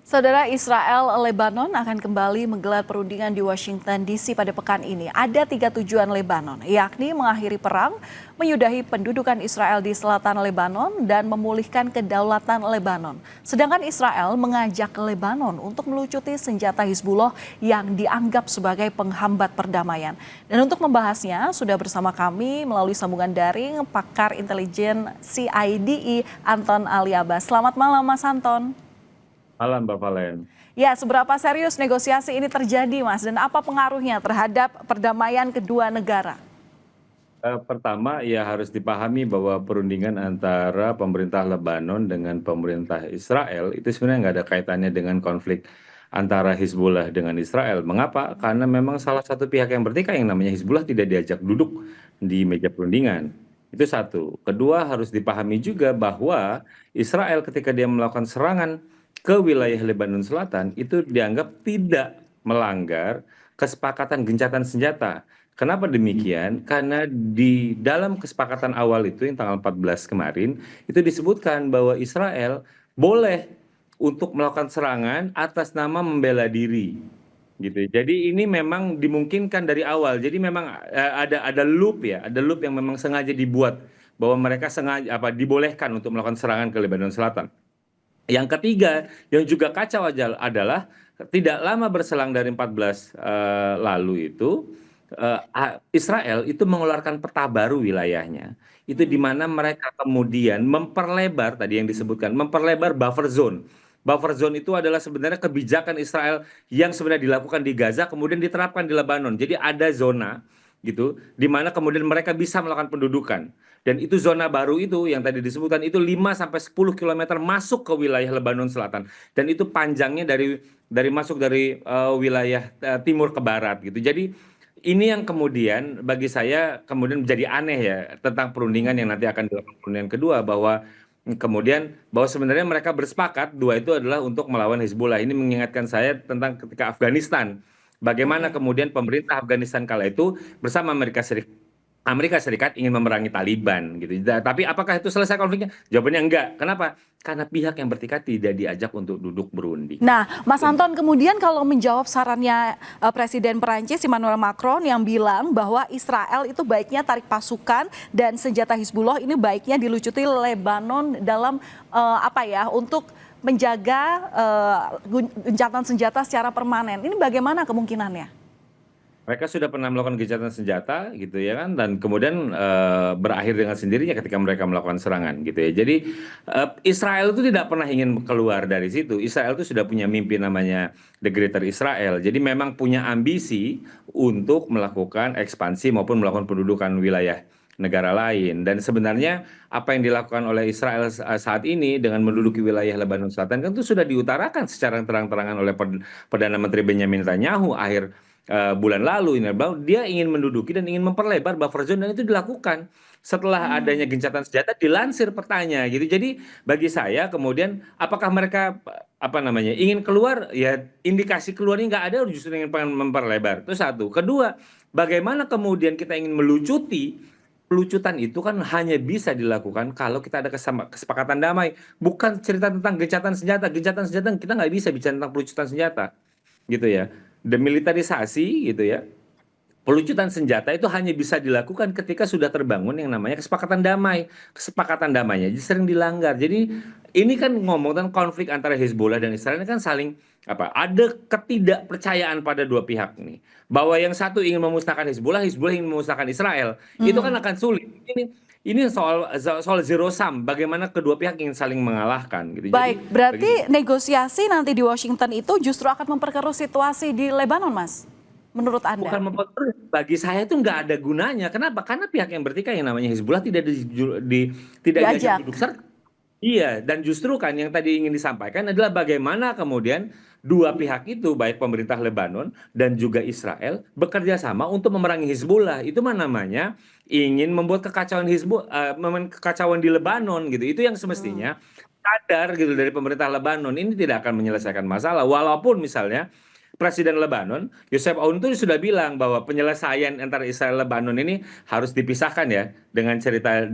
Saudara, Israel Lebanon akan kembali menggelar perundingan di Washington DC pada pekan ini. Ada 3 tujuan Lebanon, yakni mengakhiri perang, menyudahi pendudukan Israel di selatan Lebanon, dan memulihkan kedaulatan Lebanon. Sedangkan Israel mengajak Lebanon untuk melucuti senjata Hizbullah yang dianggap sebagai penghambat perdamaian. Dan untuk membahasnya, sudah bersama kami melalui sambungan daring pakar intelijen CIDI Anton Aliabas. Selamat malam, Mas Anton. Malam, Mbak Valen. Ya, seberapa serius negosiasi ini terjadi, Mas, dan apa pengaruhnya terhadap perdamaian kedua negara? Pertama, ya harus dipahami bahwa perundingan antara pemerintah Lebanon dengan pemerintah Israel itu sebenarnya nggak ada kaitannya dengan konflik antara Hizbullah dengan Israel. Mengapa? Karena memang salah satu pihak yang bertikai yang namanya Hizbullah tidak diajak duduk di meja perundingan. Itu satu. Kedua, harus dipahami juga bahwa Israel ketika dia melakukan serangan ke wilayah Lebanon Selatan itu dianggap tidak melanggar kesepakatan gencatan senjata. Kenapa demikian? Karena di dalam kesepakatan awal itu yang tanggal 14 kemarin itu disebutkan bahwa Israel boleh untuk melakukan serangan atas nama membela diri gitu. Jadi ini memang dimungkinkan dari awal. Jadi memang ada loop ya, ada loop yang memang sengaja dibuat bahwa mereka sengaja dibolehkan untuk melakukan serangan ke Lebanon Selatan. Yang ketiga, yang juga kacau aja adalah tidak lama berselang dari 14 lalu itu Israel itu mengeluarkan peta baru wilayahnya. Itu di mana mereka kemudian memperlebar tadi yang disebutkan, memperlebar buffer zone. Buffer zone itu adalah sebenarnya kebijakan Israel yang sebenarnya dilakukan di Gaza kemudian diterapkan di Lebanon. Jadi ada zona gitu di mana kemudian mereka bisa melakukan pendudukan. Dan itu zona baru itu yang tadi disebutkan itu 5 sampai 10 kilometer masuk ke wilayah Lebanon Selatan dan itu panjangnya dari masuk dari wilayah timur ke barat gitu. Jadi ini yang kemudian bagi saya kemudian menjadi aneh ya tentang perundingan yang nanti akan dilakukan perundingan kedua bahwa kemudian bahwa sebenarnya mereka bersepakat dua itu adalah untuk melawan Hizbullah. Ini mengingatkan saya tentang ketika Afghanistan. Bagaimana Oke. kemudian pemerintah Afghanistan kala itu bersama Amerika Serikat ingin memerangi Taliban gitu. Tapi apakah itu selesai konfliknya? Jawabannya enggak. Kenapa? Karena pihak yang bertikai tidak diajak untuk duduk berunding. Nah, Mas Anton, kemudian kalau menjawab sarannya Presiden Perancis Emmanuel Macron yang bilang bahwa Israel itu baiknya tarik pasukan dan senjata Hizbullah ini baiknya dilucuti Lebanon dalam untuk menjaga gencatan senjata secara permanen. Ini bagaimana kemungkinannya? Mereka sudah pernah melakukan gencatan senjata gitu ya kan dan kemudian berakhir dengan sendirinya ketika mereka melakukan serangan gitu ya. Jadi Israel itu tidak pernah ingin keluar dari situ. Israel itu sudah punya mimpi namanya The Greater Israel. Jadi memang punya ambisi untuk melakukan ekspansi maupun melakukan pendudukan wilayah negara lain. Dan sebenarnya apa yang dilakukan oleh Israel saat ini dengan menduduki wilayah Lebanon Selatan kan itu sudah diutarakan secara terang-terangan oleh Perdana Menteri Benjamin Netanyahu akhir bulan lalu ini bahwa dia ingin menduduki dan ingin memperlebar buffer zone dan itu dilakukan setelah adanya gencatan senjata dilansir petanya gitu. Jadi bagi saya kemudian apakah mereka ingin keluar ya indikasi keluarnya nggak ada justru ingin pengen memperlebar itu satu. Kedua, bagaimana kemudian kita ingin melucuti pelucutan itu kan hanya bisa dilakukan kalau kita ada kesepakatan damai bukan cerita tentang gencatan senjata kita nggak bisa bicara tentang pelucutan senjata gitu ya demilitarisasi gitu ya. Pelucutan senjata itu hanya bisa dilakukan ketika sudah terbangun yang namanya kesepakatan damai. Kesepakatan damainya jadi sering dilanggar. Jadi ini kan ngomong tentang konflik antara Hezbollah dan Israel ini kan saling ada ketidakpercayaan pada dua pihak nih. Bahwa yang satu ingin memusnahkan Hezbollah, Hezbollah ingin memusnahkan Israel. Itu kan akan sulit. Ini soal zero sum, bagaimana kedua pihak ingin saling mengalahkan gitu. Baik, Jadi berarti negosiasi nanti di Washington itu justru akan memperkeruh situasi di Lebanon, Mas, menurut Anda? bukan memperkeruh, bagi saya itu nggak ada gunanya. Kenapa? Karena pihak yang bertikai yang namanya Hizbullah tidak diajak Diajak. duduk serta. Iya, dan justru kan yang tadi ingin disampaikan adalah bagaimana kemudian dua pihak itu, baik pemerintah Lebanon dan juga Israel, bekerja sama untuk memerangi Hizbullah. Itu mah namanya ingin membuat kekacauan di Lebanon gitu. Itu yang semestinya sadar gitu dari pemerintah Lebanon. Ini tidak akan menyelesaikan masalah. Walaupun misalnya Presiden Lebanon, Yosef Aoun itu sudah bilang bahwa penyelesaian antara Israel dan Lebanon ini harus dipisahkan ya dengan cerita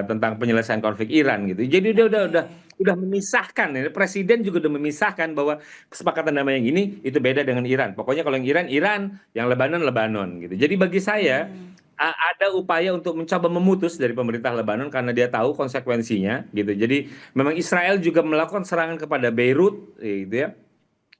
tentang penyelesaian konflik Iran gitu. Jadi dia udah udah memisahkan, ya. Presiden juga udah memisahkan bahwa kesepakatan damai yang ini itu beda dengan Iran. Pokoknya kalau yang Iran, Iran, yang Lebanon, Lebanon gitu. Jadi bagi saya ada upaya untuk mencoba memutus dari pemerintah Lebanon karena dia tahu konsekuensinya gitu. Jadi memang Israel juga melakukan serangan kepada Beirut gitu ya.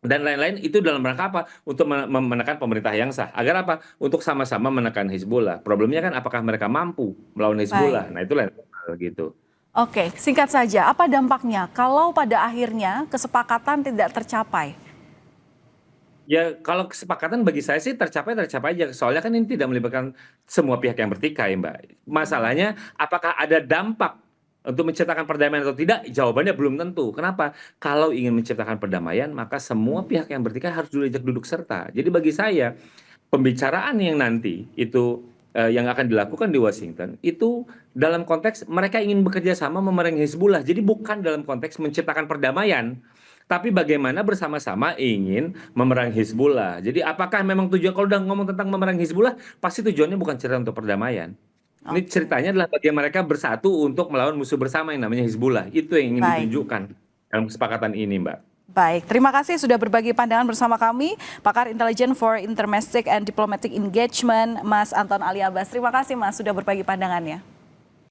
Dan lain-lain itu dalam rangka apa? Untuk menekan pemerintah yang sah. Agar apa? Untuk sama-sama menekan Hizbullah. Problemnya kan apakah mereka mampu melawan Baik. Hizbullah? Nah, itu lain hal gitu. Oke, singkat saja, apa dampaknya kalau pada akhirnya kesepakatan tidak tercapai? Ya, kalau kesepakatan bagi saya sih tercapai aja. Soalnya kan ini tidak melibatkan semua pihak yang bertikai, Mbak. Masalahnya, apakah ada dampak untuk menciptakan perdamaian atau tidak? Jawabannya belum tentu. Kenapa? Kalau ingin menciptakan perdamaian, maka semua pihak yang bertikai harus diajak duduk serta. Jadi bagi saya, pembicaraan yang nanti itu yang akan dilakukan di Washington itu dalam konteks mereka ingin bekerja sama memerangi Hizbullah. Jadi bukan dalam konteks menciptakan perdamaian, tapi bagaimana bersama-sama ingin memerangi Hizbullah. Jadi apakah memang tujuan kalau udah ngomong tentang memerangi Hizbullah, pasti tujuannya bukan cerita untuk perdamaian. Ini Oke, ceritanya adalah bagaimana mereka bersatu untuk melawan musuh bersama yang namanya Hizbullah. Itu yang ingin baik. ditunjukkan dalam kesepakatan ini, Mbak. Baik, terima kasih sudah berbagi pandangan bersama kami, Pakar Intelijen for Intermestic and Diplomatic Engagement, Mas Anton Ali Abbas. Terima kasih Mas sudah berbagi pandangannya.